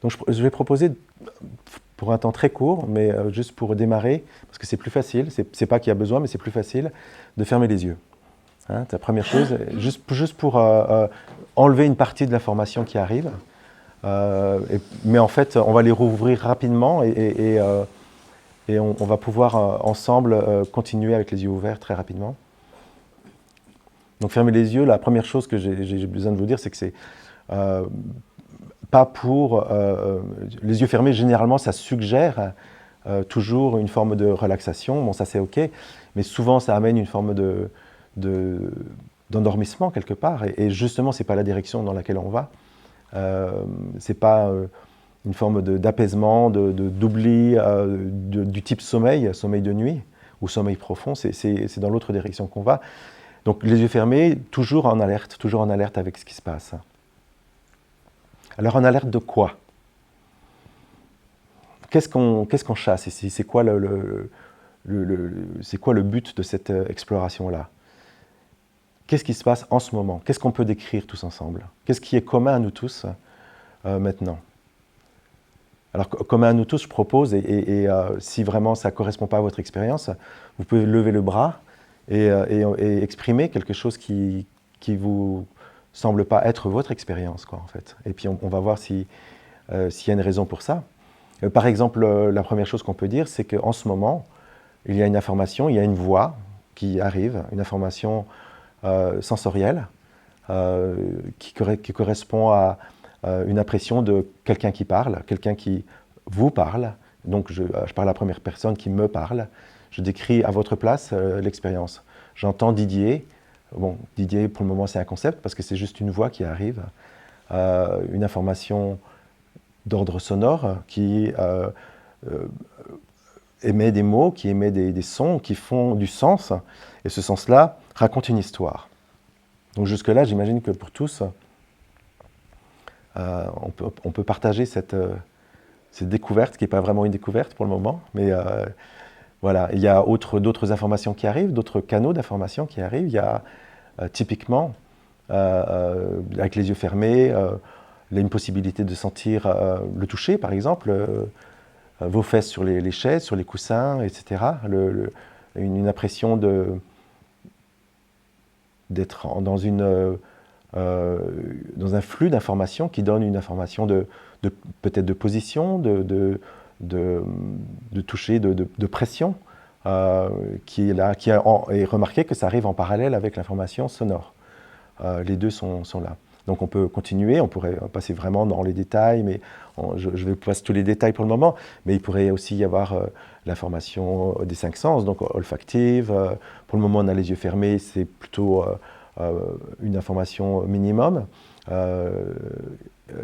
Donc je vais proposer, pour un temps très court, mais juste pour démarrer, parce que c'est plus facile, c'est pas qu'il y a besoin, mais c'est plus facile, de fermer les yeux. Hein, la première chose, juste pour enlever une partie de l'information qui arrive. Mais en fait, on va les rouvrir rapidement et on va pouvoir ensemble continuer avec les yeux ouverts très rapidement. Donc fermer les yeux, la première chose que j'ai besoin de vous dire, c'est que c'est pas pour... les yeux fermés, généralement, ça suggère toujours une forme de relaxation. Bon, ça c'est OK, mais souvent ça amène une forme d'endormissement quelque part. Et justement, c'est pas la direction dans laquelle on va. C'est pas une forme d'apaisement, d'oubli du type sommeil, sommeil de nuit ou sommeil profond. C'est dans l'autre direction qu'on va. Donc les yeux fermés, toujours en alerte avec ce qui se passe. Alors en alerte de quoi? Qu'est-ce qu'on chasse ici? C'est quoi c'est quoi le but de cette exploration-là? Qu'est-ce qui se passe en ce moment? Qu'est-ce qu'on peut décrire tous ensemble? Qu'est-ce qui est commun à nous tous maintenant? Alors, commun à nous tous, je propose, et si vraiment ça ne correspond pas à votre expérience, vous pouvez lever le bras et exprimer quelque chose qui vous semble pas être votre expérience, quoi, en fait. Et puis, on va voir s'il y a une raison pour ça. Par exemple, la première chose qu'on peut dire, c'est qu'en ce moment, il y a une information, il y a une voix qui arrive, une information sensorielle qui correspond à une impression de quelqu'un qui parle, quelqu'un qui vous parle. Donc je parle à la première personne qui me parle. Je décris à votre place l'expérience. J'entends Didier. Bon, Didier, pour le moment, c'est un concept parce que c'est juste une voix qui arrive. Une information d'ordre sonore qui émet des mots, qui émet des sons, qui font du sens. Et ce sens-là raconte une histoire. Donc jusque-là, j'imagine que pour tous, on peut partager cette découverte, qui n'est pas vraiment une découverte pour le moment, mais voilà, il y a d'autres informations qui arrivent, d'autres canaux d'information qui arrivent. Il y a typiquement, avec les yeux fermés, il y a une possibilité de sentir le toucher, par exemple, vos fesses sur les chaises, sur les coussins, etc. Une impression d'être dans un flux d'informations qui donne une information peut-être de position, de toucher, de pression, qui est là, et remarquez que ça arrive en parallèle avec l'information sonore. Les deux sont là. Donc on peut continuer, on pourrait passer vraiment dans les détails, mais je vais passer tous les détails pour le moment, mais il pourrait aussi y avoir l'information des 5 sens, donc olfactive. Pour le moment, on a les yeux fermés, c'est plutôt une information minimum,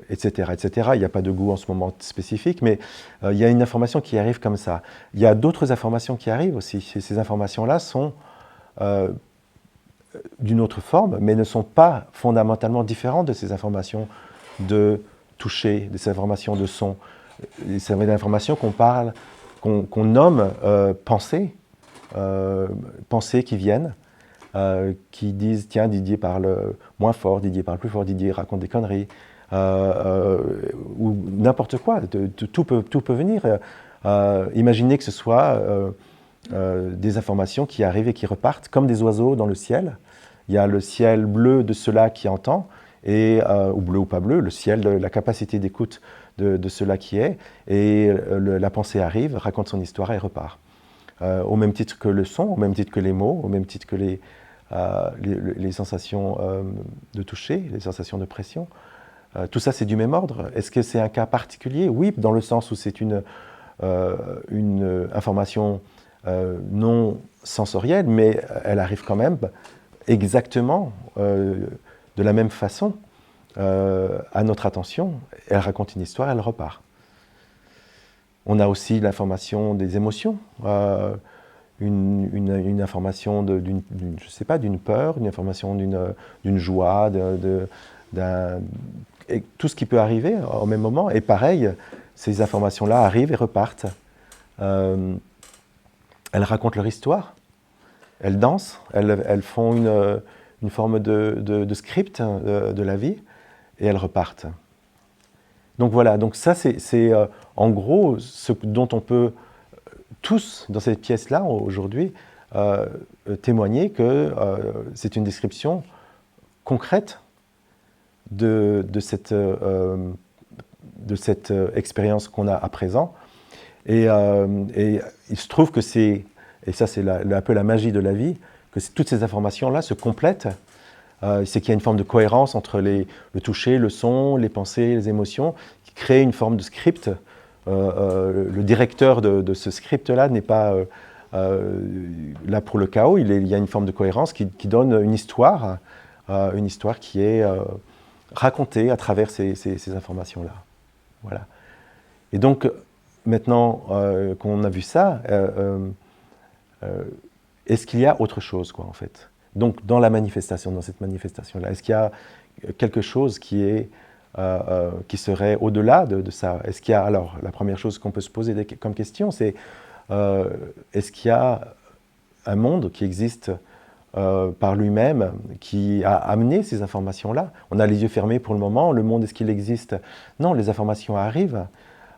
etc., etc. Il n'y a pas de goût en ce moment spécifique, mais il y a une information qui arrive comme ça. Il y a d'autres informations qui arrivent aussi. Ces informations-là sont d'une autre forme, mais ne sont pas fondamentalement différentes de ces informations de toucher, de ces informations de son. C'est des informations qu'on nomme pensées, pensées qui viennent, qui disent, tiens, Didier parle moins fort, Didier parle plus fort, Didier raconte des conneries, ou n'importe quoi, tout peut venir. Imaginez que ce soit des informations qui arrivent et qui repartent comme des oiseaux dans le ciel. Il y a le ciel bleu de ceux-là qui entend, ou bleu ou pas bleu, le ciel, la capacité d'écoute de ceux-là qui est, et la pensée arrive, raconte son histoire et repart. Au même titre que le son, au même titre que les mots, au même titre que les sensations de toucher, les sensations de pression. Tout ça, c'est du même ordre. Est-ce que c'est un cas particulier? Oui, dans le sens où c'est une information non sensorielle, mais elle arrive quand même exactement de la même façon à notre attention. Elle raconte une histoire, elle repart. On a aussi l'information des émotions, une information je sais pas, d'une peur, une information d'une joie, tout ce qui peut arriver au même moment. Et pareil, ces informations-là arrivent et repartent. Elles racontent leur histoire. Elles dansent, elles font une forme de script de la vie, et elles repartent. Donc voilà, donc ça c'est en gros ce dont on peut tous dans cette pièce-là aujourd'hui témoigner que c'est une description concrète de cette expérience qu'on a à présent. Et il se trouve que c'est, et ça c'est un peu la magie de la vie, que toutes ces informations-là se complètent. C'est qu'il y a une forme de cohérence entre le toucher, le son, les pensées, les émotions, qui crée une forme de script. Le directeur de ce script-là n'est pas là pour le chaos, il y a une forme de cohérence qui donne une histoire qui est racontée à travers ces informations-là. Voilà. Et donc, maintenant qu'on a vu ça, est-ce qu'il y a autre chose, quoi, en fait? Donc, dans cette manifestation-là, est-ce qu'il y a quelque chose qui serait au-delà de ça? Est-ce qu'il y a, alors, la première chose qu'on peut se poser comme question, c'est est-ce qu'il y a un monde qui existe par lui-même, qui a amené ces informations-là? On a les yeux fermés pour le moment, le monde, est-ce qu'il existe? Non, les informations arrivent.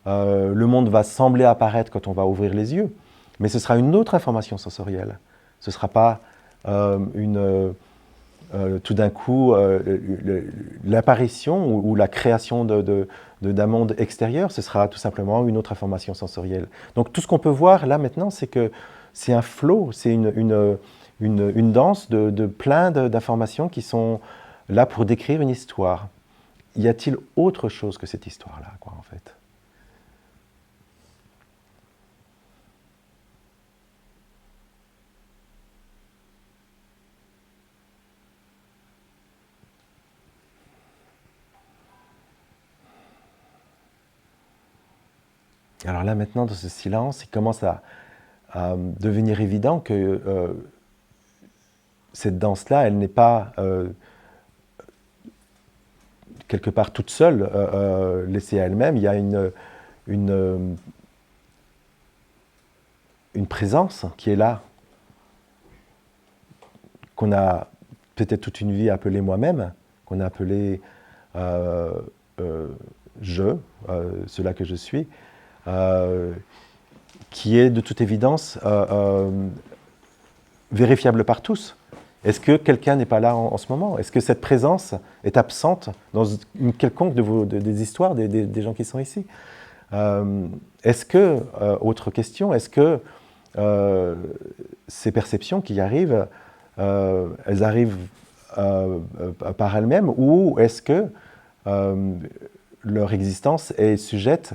Le monde va sembler apparaître quand on va ouvrir les yeux, mais ce sera une autre information sensorielle. Ce ne sera pas tout d'un coup l'apparition ou la création d'un monde extérieur, ce sera tout simplement une autre information sensorielle. Donc tout ce qu'on peut voir là maintenant, c'est que c'est un flow, c'est une danse de plein d'informations qui sont là pour décrire une histoire. Y a-t-il autre chose que cette histoire-là, quoi, en fait? Alors là, maintenant, dans ce silence, il commence à devenir évident que cette danse-là, elle n'est pas quelque part toute seule, laissée à elle-même. Il y a une présence qui est là, qu'on a peut-être toute une vie appelée moi-même, qu'on a appelée je, cela que je suis, qui est de toute évidence vérifiable par tous. Est-ce que quelqu'un n'est pas là en ce moment? Est-ce que cette présence est absente dans une quelconque des histoires des gens qui sont ici? Est-ce que, autre question, est-ce que ces perceptions qui arrivent, elles arrivent par elles-mêmes, ou est-ce que leur existence est sujette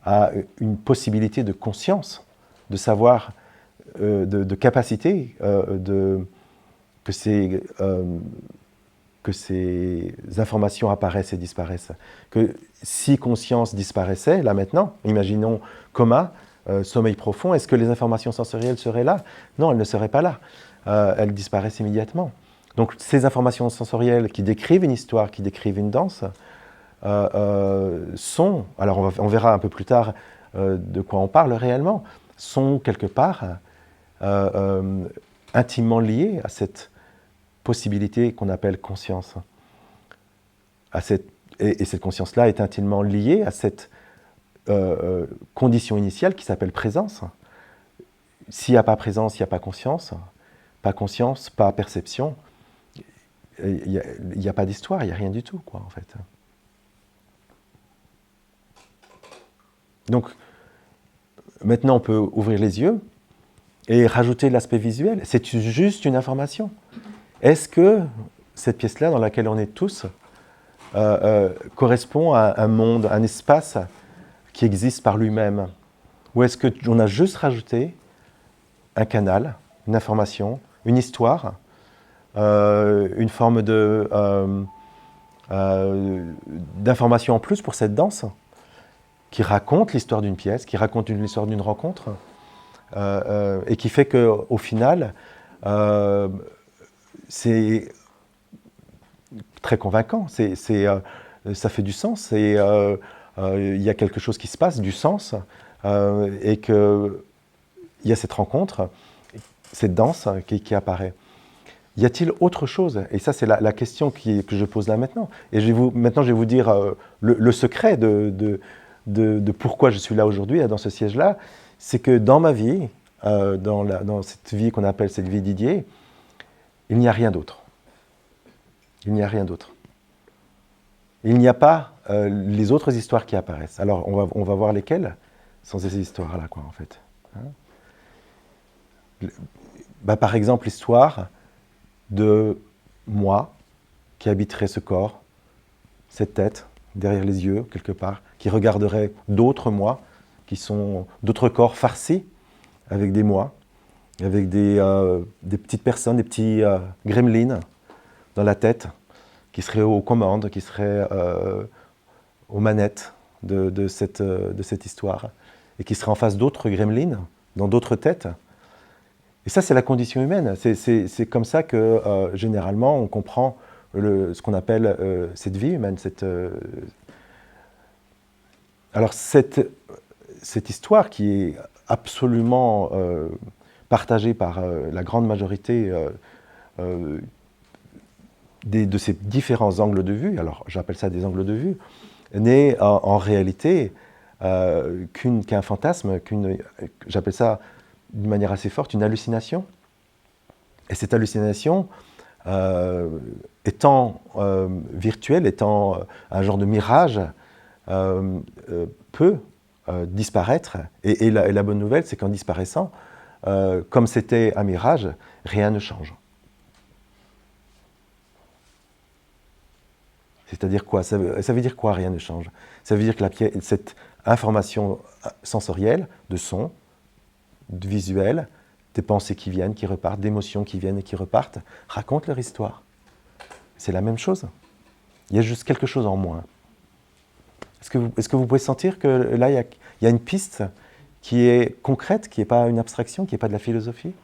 à une possibilité de conscience, de savoir, de capacité, que ces informations apparaissent et disparaissent. Que si conscience disparaissait, là maintenant, imaginons coma, sommeil profond, est-ce que les informations sensorielles seraient là? Non, elles ne seraient pas là. Elles disparaissent immédiatement. Donc ces informations sensorielles qui décrivent une histoire, qui décrivent une danse, sont, alors on verra un peu plus tard de quoi on parle réellement, sont quelque part intimement liées à cette possibilité qu'on appelle conscience. Et cette conscience-là est intimement liée à cette condition initiale qui s'appelle présence. S'il n'y a pas présence, il n'y a pas conscience, pas perception, il n'y a pas d'histoire, il n'y a rien du tout, quoi, en fait. Donc, maintenant, on peut ouvrir les yeux et rajouter l'aspect visuel. C'est juste une information. Est-ce que cette pièce-là, dans laquelle on est tous, correspond à un monde, un espace qui existe par lui-même? Ou est-ce qu'on a juste rajouté un canal, une information, une histoire, une forme d'information en plus pour cette danse qui raconte l'histoire d'une pièce, qui raconte l'histoire d'une rencontre, et qui fait qu'au final, c'est très convaincant, ça fait du sens, il y a quelque chose qui se passe, du sens, et qu'il y a cette rencontre, cette danse qui apparaît. y a-t-il autre chose? Et ça, c'est la question que je pose là maintenant. Et maintenant, je vais vous dire le secret de pourquoi je suis là aujourd'hui, dans ce siège-là. C'est que dans ma vie, dans cette vie qu'on appelle cette vie Didier, il n'y a rien d'autre. Il n'y a rien d'autre. Il n'y a pas les autres histoires qui apparaissent. Alors, on va voir lesquelles sans ces histoires-là, quoi, en fait. Par exemple, l'histoire de moi qui habiterait ce corps, cette tête, derrière les yeux, quelque part, qui regarderait d'autres moi, qui sont d'autres corps farcis, avec des moi, avec des petites personnes, des petits gremlins dans la tête, qui seraient aux commandes, qui seraient aux manettes de cette histoire, et qui seraient en face d'autres gremlins, dans d'autres têtes. Et ça, c'est la condition humaine. C'est comme ça que, généralement, on comprend ce qu'on appelle cette vie humaine. Alors, cette histoire qui est absolument partagée par la grande majorité de ces différents angles de vue, alors j'appelle ça des angles de vue, n'est en réalité qu'un fantasme, j'appelle ça d'une manière assez forte, une hallucination. Et cette hallucination, étant virtuelle, étant un genre de mirage, peut disparaître. Et la bonne nouvelle, c'est qu'en disparaissant, comme c'était un mirage, rien ne change. C'est-à-dire quoi? Ça veut dire quoi, rien ne change? Ça veut dire que cette information sensorielle, de son, de visuel, des pensées qui viennent, qui repartent, d'émotions qui viennent et qui repartent, racontent leur histoire. C'est la même chose. Il y a juste quelque chose en moins. Est-ce que vous pouvez sentir que là, il y a une piste qui est concrète, qui n'est pas une abstraction, qui n'est pas de la philosophie?